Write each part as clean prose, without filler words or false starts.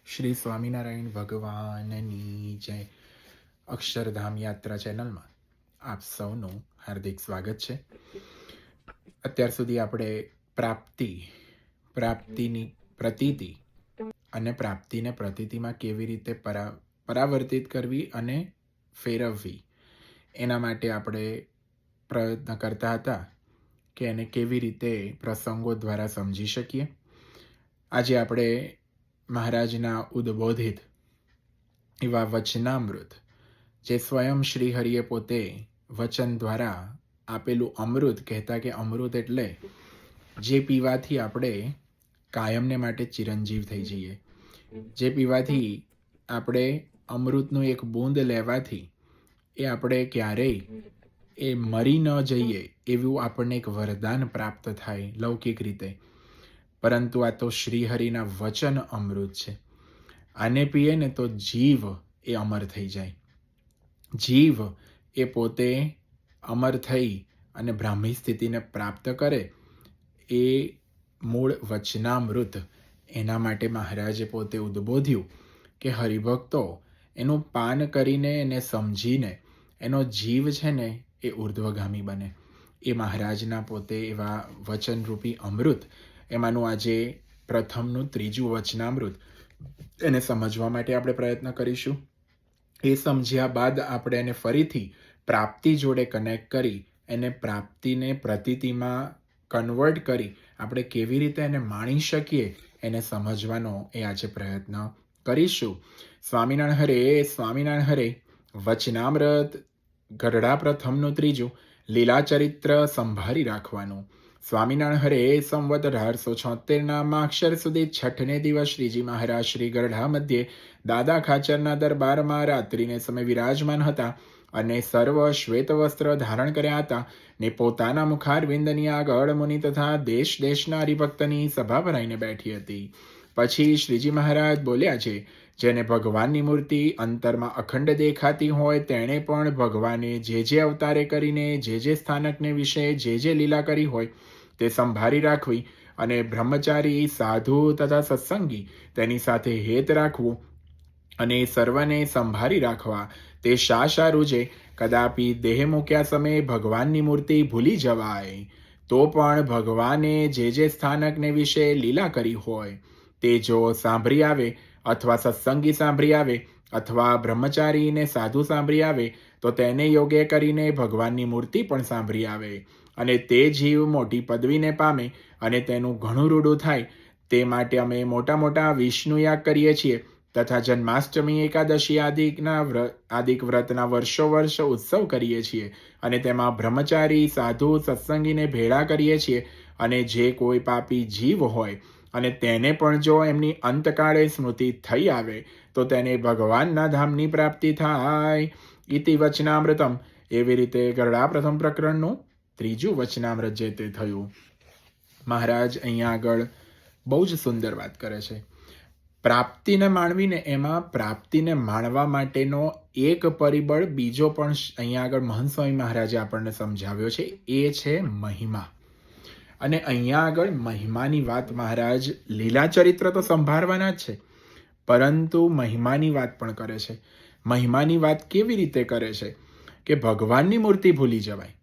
શ્રી સ્વામિનારાયણ ભગવાનની જય. અક્ષરધામ યાત્રા ચેનલમાં આપ સૌનું હાર્દિક સ્વાગત છે. અત્યાર સુધી આપણે પ્રાપ્તિની પ્રતીતિ અને પ્રાપ્તિને પ્રતીતિમાં કેવી રીતે પરાવર્તિત કરવી અને ફેરવવી એના માટે આપણે પ્રયત્ન કરતા હતા કે એને કેવી રીતે પ્રસંગો દ્વારા સમજી શકીએ. આજે આપણે મહારાજના ઉદ્બોધિત એવા વચનામૃત, જે સ્વયં શ્રી હરિએ પોતે વચન દ્વારા આપેલું અમૃત કહેતા કે અમૃત એટલે જે પીવાથી આપણે કાયમને માટે ચિરંજીવ થઈ જઈએ, જે પીવાથી આપણે અમૃતનું એક બૂંદ લેવાથી એ આપણે ક્યારેય એ મરી ન જઈએ એવું આપણને એક વરદાન પ્રાપ્ત થાય લૌકિક રીતે. પરંતુ આ તો શ્રીહરિના વચન અમૃત છે. આને પીએ ને તો જીવ એ અમર થઈ જાય. જીવ એ પોતે અમર થઈ અને બ્રાહ્મી સ્થિતિને પ્રાપ્ત કરે. એ મૂળ વચનામૃત, એના માટે મહારાજે પોતે ઉદ્બોધ્યું કે હરિભક્તો એનું પાન કરીને એને સમજીને એનો જીવ છે ને એ ઉર્ધ્વગામી બને. એ મહારાજના પોતે એવા વચનરૂપી અમૃત, એમાંનું આજે પ્રથમનું ત્રીજું વચનામૃત, એને સમજવા માટે આપણે પ્રયત્ન કરીશું. એ સમજ્યા બાદ આપણે એને ફરીથી પ્રાપ્તિ જોડે કનેક્ટ કરી એને પ્રાપ્તિને પ્રતીતિમાં કન્વર્ટ કરી આપણે કેવી રીતે એને માણી શકીએ એને સમજવાનો એ આજે પ્રયત્ન કરીશું. સ્વામિનારાયણ હરે, સ્વામિનારાયણ હરે. વચનામૃત ગરડા પ્રથમનું ત્રીજું, લીલા ચરિત્ર સંભાળી રાખવાનું. સ્વામિનારાયણ હરે. સંવત 1876 માક્ષર સુધી 6ને દિવસ શ્રીજી મહારાજ શ્રી ગરડા મધ્યે દાદા ખાચરના દરબારમાં રાત્રિને સમય વિરાજમાન હતા અને સર્વ શ્વેત વસ્ત્ર ધારણ કર્યા હતા ને પોતાના મુખારવિંદની આગળ મુનિ તથા દેશ દેશના હરિભક્તની સભા ભરાઈને બેઠી હતી. પછી શ્રીજી મહારાજ બોલ્યા છે, જેને ભગવાનની મૂર્તિ અંતરમાં અખંડ દેખાતી હોય તેણે પણ ભગવાને જે અવતારે કરીને જે સ્થાનકને વિશે જે લીલા કરી હોય તે સંભાળી રાખવી અને બ્રહ્મચારી, સાધુ તથા સત્સંગી તેની સાથે હેત રાખવું અને સર્વને સંભાળી રાખવા. તે સારું છે. કદાપી દેહ મૂક્યા સમયે ભગવાનની મૂર્તિ ભૂલી જવાય તો પણ ભગવાને જે સ્થાનકને વિશે લીલા કરી હોય તે જો સાંભળી આવે અથવા સત્સંગી સાંભળી આવે અથવા બ્રહ્મચારીને સાધુ સાંભળી આવે તો તેને યોગ્ય કરીને ભગવાનની મૂર્તિ પણ સાંભળી આવે અને તે જીવ મોટી પદવીને પામે અને તેનું ઘણું રૂડું થાય. તે માટે અમે મોટા વિષ્ણુ યાગ કરીએ છીએ તથા જન્માષ્ટમી, એકાદશી આદિક વ્રતના વર્ષો ઉત્સવ કરીએ છીએ અને તેમાં બ્રહ્મચારી, સાધુ, સત્સંગીને ભેળા કરીએ છીએ. અને જે કોઈ પાપી જીવ હોય અને તેને પણ જો એમની અંતકાળે સ્મૃતિ થઈ આવે તો તેને ભગવાનના ધામની પ્રાપ્તિ થાય. ઇતિ વચનામૃતમ. એવી રીતે ગરડા પ્રથમ પ્રકરણનું ત્રીજું વચનામૃત જે તે થયું. મહારાજ અહીંયા આગળ બહુ જ સુંદર વાત કરે છે. પ્રાપ્તિને માણવીને એમાં પ્રાપ્તિને માણવા માટેનો એક પરિબળ બીજો પણ અહીંયા આગળ મહંત સ્વામી મહારાજે આપણને સમજાવ્યો છે, એ છે મહિમા. અને અહીંયા આગળ મહિમાની વાત મહારાજ લીલા ચરિત્ર તો સંભાળવાના જ છે, પરંતુ મહિમાની વાત પણ કરે છે. મહિમાની વાત કેવી રીતે કરે છે કે ભગવાનની મૂર્તિ ભૂલી જવાય.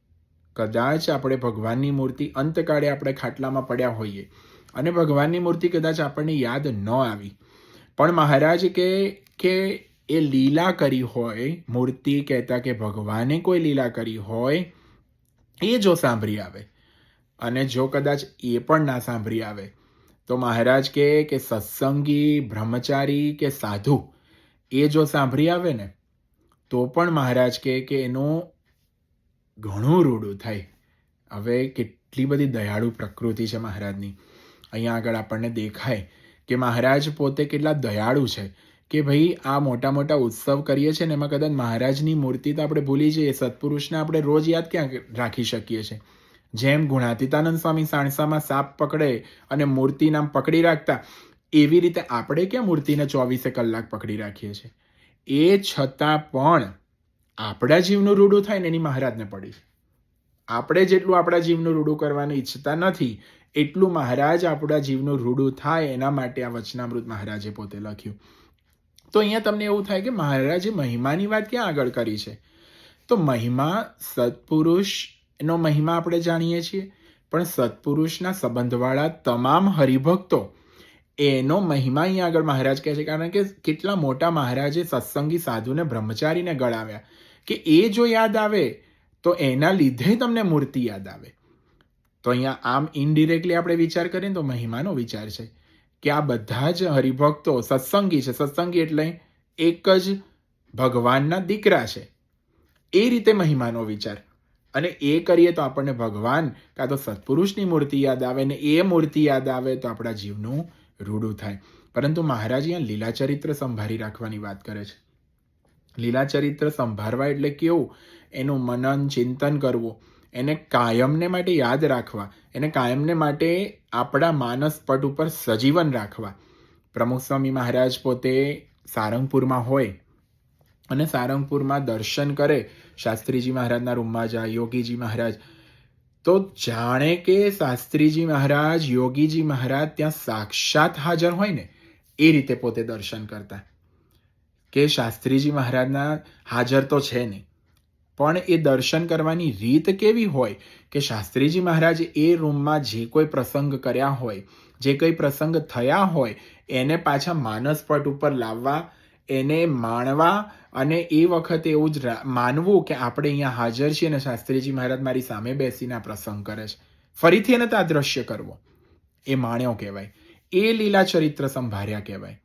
કદાચ આપણે ભગવાનની મૂર્તિ અંતકાળે આપણે ખાટલામાં પડ્યા હોઈએ અને ભગવાનની મૂર્તિ કદાચ આપણને યાદ ન આવી, પણ મહારાજ કે એ લીલા કરી હોય, મૂર્તિ કહેતા કે ભગવાને કોઈ લીલા કરી હોય એ જો સાંભળી આવે અને જો કદાચ એ પણ ના સાંભળી આવે તો મહારાજ કે સત્સંગી, બ્રહ્મચારી કે સાધુ એ જો સાંભળી આવે ને તો પણ મહારાજ કે એનું ઘણું રૂડું થાય. હવે કેટલી બધી દયાળુ પ્રકૃતિ છે મહારાજની. અહીંયા આગળ આપણને દેખાય કે મહારાજ પોતે કેટલા દયાળુ છે કે ભાઈ આ મોટા ઉત્સવ કરીએ છીએ ને એમાં કદાચ મહારાજની મૂર્તિ તો આપણે ભૂલી જઈએ. સત્પુરુષને આપણે રોજ યાદ ક્યાં રાખી શકીએ છીએ? જેમ ગુણાતીતાનંદ સ્વામી સાણસામાં સાપ પકડે અને મૂર્તિ નામ પકડી રાખતા, એવી રીતે આપણે ક્યાં મૂર્તિને 24 કલાક પકડી રાખીએ છીએ? એ છતાં પણ આપણા જીવનું રૂડું થાય ને એની મહારાજને પડી. આપણે જેટલું આપણા જીવનું રૂડું કરવાનું ઈચ્છતા નથી એટલું મહારાજ આપણા જીવનું રૂડું થાય એના માટે આ વચનામૃત મહારાજે પોતે લખ્યું. તો અહીંયા તમને એવું થાય કે મહારાજે મહિમાની વાત ક્યાં આગળ કરી છે? તો મહિમા સત્પુરુષનો મહિમા આપણે જાણીએ છીએ, પણ સત્પુરુષના સંબંધવાળા તમામ હરિભક્તો એનો મહિમા અહીંયા આગળ મહારાજ કહે છે. કારણ કે કેટલા મોટા મહારાજે સત્સંગી સાધુને બ્રહ્મચારીને ગળાવ્યા કે એ જો યાદ આવે તો એના લીધે તમને મૂર્તિ યાદ આવે. તો અહીંયા આમ ઇનડિરેક્ટલી આપણે વિચાર કરીએ તો મહિમાનો વિચાર છે કે આ બધા જ હરિભક્તો સત્સંગી છે. સત્સંગી એટલે એક જ ભગવાનના દીકરા છે, એ રીતે મહિમાનો વિચાર. અને એ કરીએ તો આપણને ભગવાન કાં તો સત્પુરુષની મૂર્તિ યાદ આવે, ને એ મૂર્તિ યાદ આવે તો આપણા જીવનું રૂડું થાય. પરંતુ મહારાજ અહીંયા લીલાચરિત્ર સંભાળી રાખવાની વાત કરે છે. લીલાચરિત્ર સંભાળવા એટલે કેવું? એનું મનન ચિંતન કરવું, એને કાયમને માટે યાદ રાખવા, એને કાયમને માટે આપણા માનસ પટ ઉપર સજીવન રાખવા. પ્રમુખ સ્વામી મહારાજ પોતે સારંગપુરમાં હોય અને સારંગપુરમાં દર્શન કરે, શાસ્ત્રીજી મહારાજના રૂમમાં જાય, યોગીજી મહારાજ, તો જાણે કે શાસ્ત્રીજી મહારાજ યોગીજી મહારાજ ત્યાં સાક્ષાત હાજર હોય ને એ રીતે પોતે દર્શન કરતા. કે શાસ્ત્રીજી મહારાજના હાજર તો છે નહીં, પણ એ દર્શન કરવાની રીત કેવી હોય કે શાસ્ત્રીજી મહારાજ એ રૂમમાં જે કોઈ પ્રસંગ કર્યા હોય, જે કંઈ પ્રસંગ થયા હોય એને પાછા માનસપટ ઉપર લાવવા, એને માણવા, અને એ વખતે એવું જ માનવું કે આપણે અહીંયા હાજર છીએ અને શાસ્ત્રીજી મહારાજ મારી સામે બેસીને આ પ્રસંગ કરે છે. ફરીથી એને તો આ દ્રશ્ય કરવો, એ માણ્યો કહેવાય, એ લીલા ચરિત્ર સંભાળ્યા કહેવાય.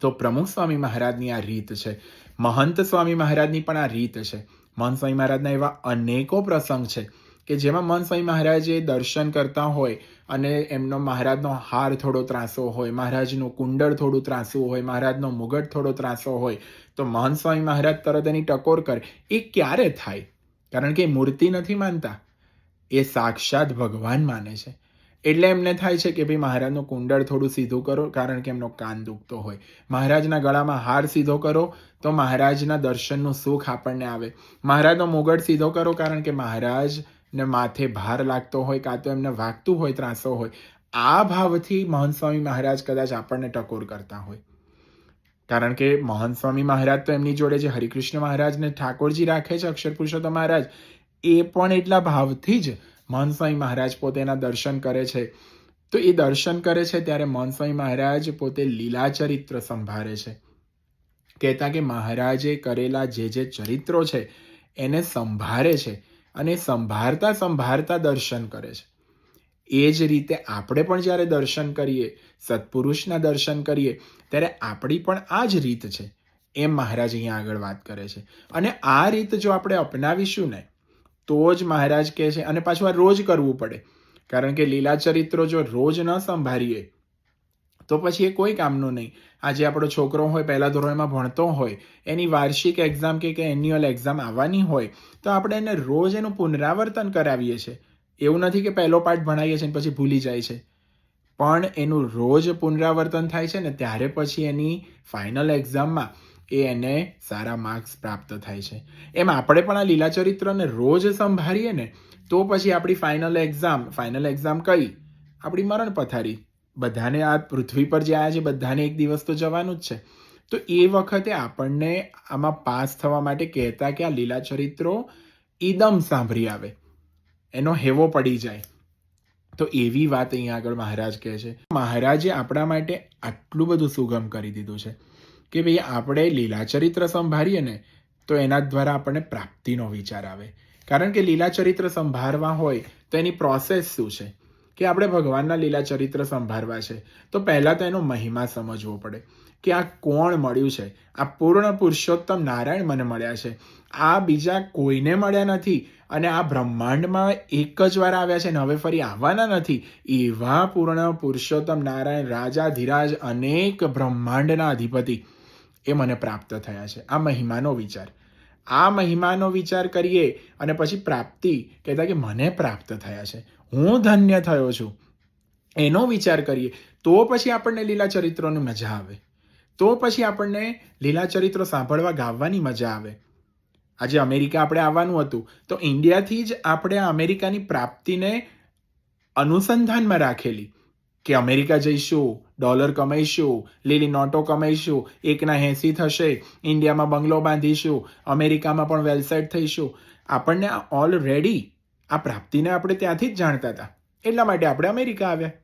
તો પ્રમુખ સ્વામી મહારાજની આ રીત છે. મહંત સ્વામી મહારાજની પણ આ રીત છે. મહંત સ્વામી મહારાજના એવા અનેકો પ્રસંગ છે કે જેમાં મહંત સ્વામી મહારાજે દર્શન કરતા હોય અને એમનો મહારાજનો હાર થોડો ત્રાસો હોય, મહારાજનું કુંડળ થોડું ત્રાસું હોય, મહારાજનો મુગટ થોડો ત્રાસો હોય, તો મહંત સ્વામી મહારાજ તરત એની ટકોર કરે. એ ક્યારે થાય? કારણ કે એ મૂર્તિ નથી માનતા, એ સાક્ષાત ભગવાન માને છે. એટલે એમને થાય છે કે ભાઈ મહારાજનું કુંડળ થોડું સીધું કરો, કારણ કે એમનો કાન દુખતો હોય. મહારાજના ગળામાં હાર સીધો કરો તો મહારાજના દર્શનનું સુખ આપણને આવે. મહારાજનો મુગટ સીધો કરો, કારણ કે મહારાજને માથે ભાર લાગતો હોય, કાં તો એમને વાગતું હોય, ત્રાસો હોય. આ ભાવથી મહંત સ્વામી મહારાજ કદાચ આપણને ટકોર કરતા હોય. કારણ કે મહંત સ્વામી મહારાજ તો એમની જોડે જે હરિકૃષ્ણ મહારાજ ને ઠાકોરજી રાખે છે, અક્ષર પુરુષોત્તમ મહારાજ, એ પણ એટલા ભાવથી જ મહંત સ્વામી મહારાજ પોતે એના દર્શન કરે છે. તો એ દર્શન કરે છે ત્યારે મહંત સ્વામી મહારાજ પોતે લીલાચરિત્ર સંભાળે છે. કહેતા કે મહારાજે કરેલા જે જે ચરિત્રો છે એને સંભાળે છે અને સંભાળતા સંભાળતા દર્શન કરે છે. એ જ રીતે આપણે પણ જ્યારે દર્શન કરીએ, સત્પુરુષના દર્શન કરીએ, ત્યારે આપણી પણ આ જ રીત છે, એમ મહારાજ અહીંયા આગળ વાત કરે છે. અને આ રીત જો આપણે અપનાવીશું ને તો જ મહારાજ કહે છે, અને પાછું આ રોજ કરવું પડે. કારણ કે લીલા ચરિત્રો જો રોજ ન સંભાળીએ તો પછી એ કોઈ કામનું નહીં. આજે આપણો છોકરો હોય, પહેલા ધોરણમાં ભણતો હોય, એની વાર્ષિક એક્ઝામ કે એન્યુઅલ એક્ઝામ આવવાની હોય, તો આપણે એને રોજ એનું પુનરાવર્તન કરાવીએ છીએ. એવું નથી કે પહેલો પાઠ ભણાવીએ છીએ પછી ભૂલી જાય છે, પણ એનું રોજ પુનરાવર્તન થાય છે ને ત્યારે પછી એની ફાઇનલ એક્ઝામમાં એને સારા માર્ક્સ પ્રાપ્ત થાય છે. એમ આપણે પણ આ લીલા ચરિત્રને રોજ સંભાળીએ ને તો પછી આપણી ફાઇનલ એક્ઝામ કઈ? આપણી મરણ પથારી. બધાને આ પૃથ્વી પર જે આવ્યા છે બધાને એક દિવસ તો જવાનું જ છે. તો એ વખતે આપણને આમાં પાસ થવા માટે કહેતા કે આ લીલા ચરિત્રો ઈદમ સાંભળી આવે, એનો હેવો પડી જાય. તો એવી વાત અહીંયા આગળ મહારાજ કહે છે. મહારાજે આપણા માટે આટલું બધું સુગમ કરી દીધું છે કે ભાઈ આપણે લીલાચરિત્ર સંભાળીએ ને તો એના દ્વારા આપણને પ્રાપ્તિનો વિચાર આવે. કારણ કે લીલાચરિત્ર સંભાળવા હોય તો એની પ્રોસેસ શું છે કે આપણે ભગવાનના લીલાચરિત્ર સંભાળવા છે તો પહેલાં તો એનો મહિમા સમજવો પડે કે આ કોણ મળ્યું છે. આ પૂર્ણ પુરુષોત્તમ નારાયણ મને મળ્યા છે, આ બીજા કોઈને મળ્યા નથી, અને આ બ્રહ્માંડમાં એક જ વાર આવ્યા છે ને હવે ફરી આવવાના નથી. એવા પૂર્ણ પુરુષોત્તમ નારાયણ રાજાધિરાજ અનેક બ્રહ્માંડના અધિપતિ એ મને પ્રાપ્ત થયા છે. આ મહિમાનો વિચાર, આ મહિમાનો વિચાર કરીએ અને પછી પ્રાપ્તિ કહેતા કે મને પ્રાપ્ત થયા છે, હું ધન્ય થયો છું, એનો વિચાર કરીએ તો પછી આપણને લીલા ચરિત્રોની મજા આવે, તો પછી આપણને લીલા ચરિત્રો સાંભળવા ગાવાની મજા આવે. આજે અમેરિકા આપણે આવવાનું હતું તો ઇન્ડિયાથી જ આપણે આ અમેરિકાની પ્રાપ્તિને અનુસંધાનમાં રાખેલી કે અમેરિકા જઈશું, ડોલર કમાઈશું, લીલી નોટો કમાઈશું, 1/80 થશે, ઇન્ડિયામાં બંગલો બાંધીશું, અમેરિકામાં પણ વેલસેટ થઈશું. આપણને ઓલરેડી આ પ્રાપ્તિને આપણે ત્યાંથી જ જાણતા હતા. એટલા માટે આપણે અમેરિકા આવ્યા.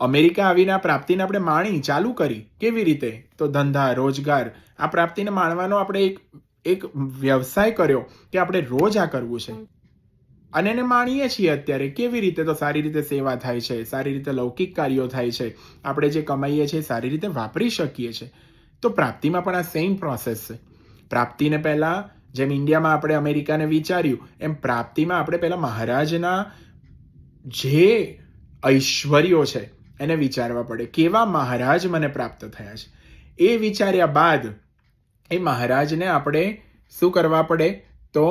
અમેરિકા આવીને આ પ્રાપ્તિને આપણે માણી ચાલુ કરી. કેવી રીતે? તો ધંધા, રોજગાર, આ પ્રાપ્તિને માણવાનો આપણે એક વ્યવસાય કર્યો કે આપણે રોજ આ કરવું છે અને એને માણીએ છીએ અત્યારે. કેવી રીતે? તો સારી રીતે સેવા થાય છે, સારી રીતે લૌકિક કાર્યો થાય છે, આપણે જે કમાઈએ છીએ સારી રીતે વાપરી શકીએ છીએ. તો પ્રાપ્તિમાં પણ આ સેમ પ્રોસેસ છે. પ્રાપ્તિને પહેલાં જેમ ઇન્ડિયામાં આપણે અમેરિકાને વિચાર્યું એમ પ્રાપ્તિમાં આપણે પહેલાં મહારાજના જે ઐશ્વર્યો છે એને વિચારવા પડે. કેવા મહારાજ મને પ્રાપ્ત થયા છે એ વિચાર્યા બાદ એ મહારાજને આપણે શું કરવા પડે? તો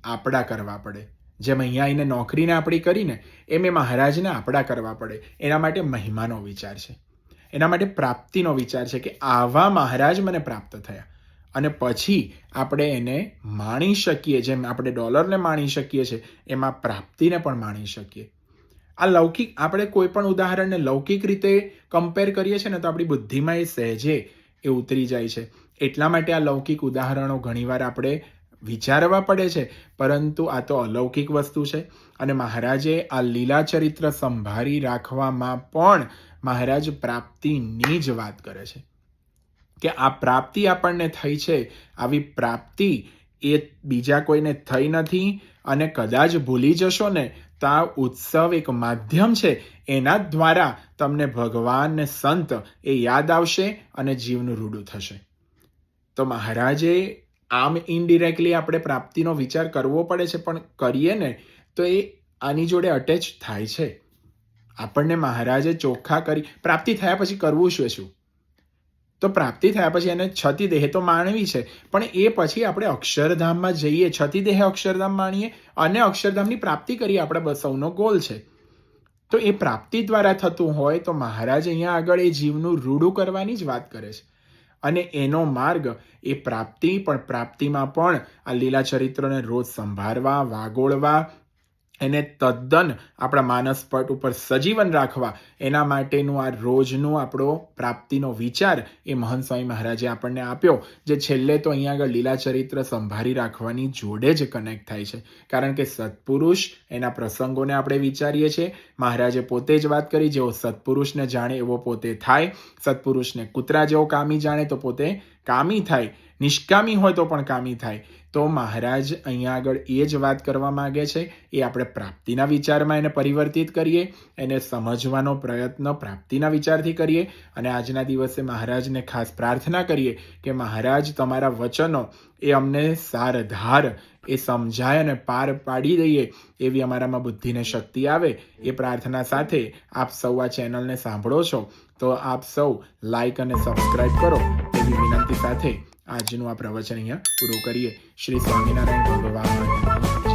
આપણા કરવા પડે. જેમ અહીંયા આવીને નોકરીને આપણી કરીને એમ એ મહારાજને આપણા કરવા પડે. એના માટે મહિમાનો વિચાર છે, એના માટે પ્રાપ્તિનો વિચાર છે કે આવા મહારાજ મને પ્રાપ્ત થયા અને પછી આપણે એને માણી શકીએ. જેમ આપણે ડોલરને માણી શકીએ છીએ એમાં પ્રાપ્તિને પણ માણી શકીએ. આ લૌકિક, આપણે કોઈ પણ ઉદાહરણને લૌકિક રીતે કમ્પેર કરીએ છીએ ને તો આપણી બુદ્ધિમાં એ સહેજે એ ઉતરી જાય છે. એટલા માટે આ લૌકિક ઉદાહરણો ઘણીવાર આપણે વિચારવા પડે છે, પરંતુ આ તો અલૌકિક વસ્તુ છે. અને મહારાજે આ લીલા ચરિત્ર સંભાળી રાખવામાં પણ મહારાજ પ્રાપ્તિની જ વાત કરે છે કે આ પ્રાપ્તિ આપણને થઈ છે. આવી પ્રાપ્તિ એ બીજા કોઈને થઈ નથી અને કદાચ ભૂલી જશો ને તો આ ઉત્સવ એક માધ્યમ છે. એના દ્વારા તમને ભગવાન ને સંત એ યાદ આવશે અને જીવનું રૂડું થશે. તો મહારાજે આમ ઇનડિરેક્ટલી આપણે પ્રાપ્તિનો વિચાર કરવો પડે છે, પણ કરીએ ને તો એ આની જોડે અટેચ થાય છે. આપણને મહારાજે ચોખ્ખા કરી પ્રાપ્તિ થયા પછી કરવું શું? તો પ્રાપ્તિ થયા પછી એને છતી દેહ તો માણવી છે, પણ એ પછી આપણે અક્ષરધામમાં જઈએ, છતી દેહ અક્ષરધામ માણીએ અને અક્ષરધામની પ્રાપ્તિ કરીએ. આપણે સૌનો ગોલ છે. તો એ પ્રાપ્તિ દ્વારા થતું હોય તો મહારાજ અહીંયા આગળ એ જીવનું રૂડું કરવાની જ વાત કરે છે. અને એનો માર્ગ એ પ્રાપ્તિ, પણ પ્રાપ્તિમાં પણ આ લીલા ચરિત્રોને રોજ સંભાળવા, વાગોળવા, એને તદ્દન આપણા માનસપટ ઉપર સજીવન રાખવા, એના માટેનું આ રોજનું આપણો પ્રાપ્તિનો વિચાર એ મહંત સ્વામી મહારાજે આપણને આપ્યો, જે છેલ્લે તો અહીંયા આગળ લીલા ચરિત્ર સંભાળી રાખવાની જોડે જ કનેક્ટ થાય છે. કારણ કે સત્પુરુષ એના પ્રસંગોને આપણે વિચારીએ છીએ. મહારાજે પોતે જ વાત કરી, જેવો સત્પુરુષને જાણે એવો પોતે થાય. સત્પુરુષને કૂતરા જેવો કામી જાણે તો પોતે કામી થાય, નિષ્કામી હોય તો પણ કામી થાય. તો મહારાજ અહીંયા આગળ એ જ વાત કરવા માગે છે. એ આપણે પ્રાપ્તિના વિચારમાં એને પરિવર્તિત કરીએ, એને સમજવાનો પ્રયત્ન પ્રાપ્તિના વિચારથી કરીએ. અને આજના દિવસે મહારાજને ખાસ પ્રાર્થના કરીએ કે મહારાજ તમારા વચનો એ અમને સારધાર એ સમજાય અને પાર પાડી દઈએ એવી અમારામાં બુદ્ધિને શક્તિ આવે. એ પ્રાર્થના સાથે આપ સૌ આ ચેનલને સાંભળો છો તો આપ સૌ લાઈક અને સબસ્ક્રાઈબ કરો એવી વિનંતી સાથે આજનું આ પ્રવચન અહીંયા પૂરું કરીએ. શ્રી સ્વામિનારાયણ ભગવાન.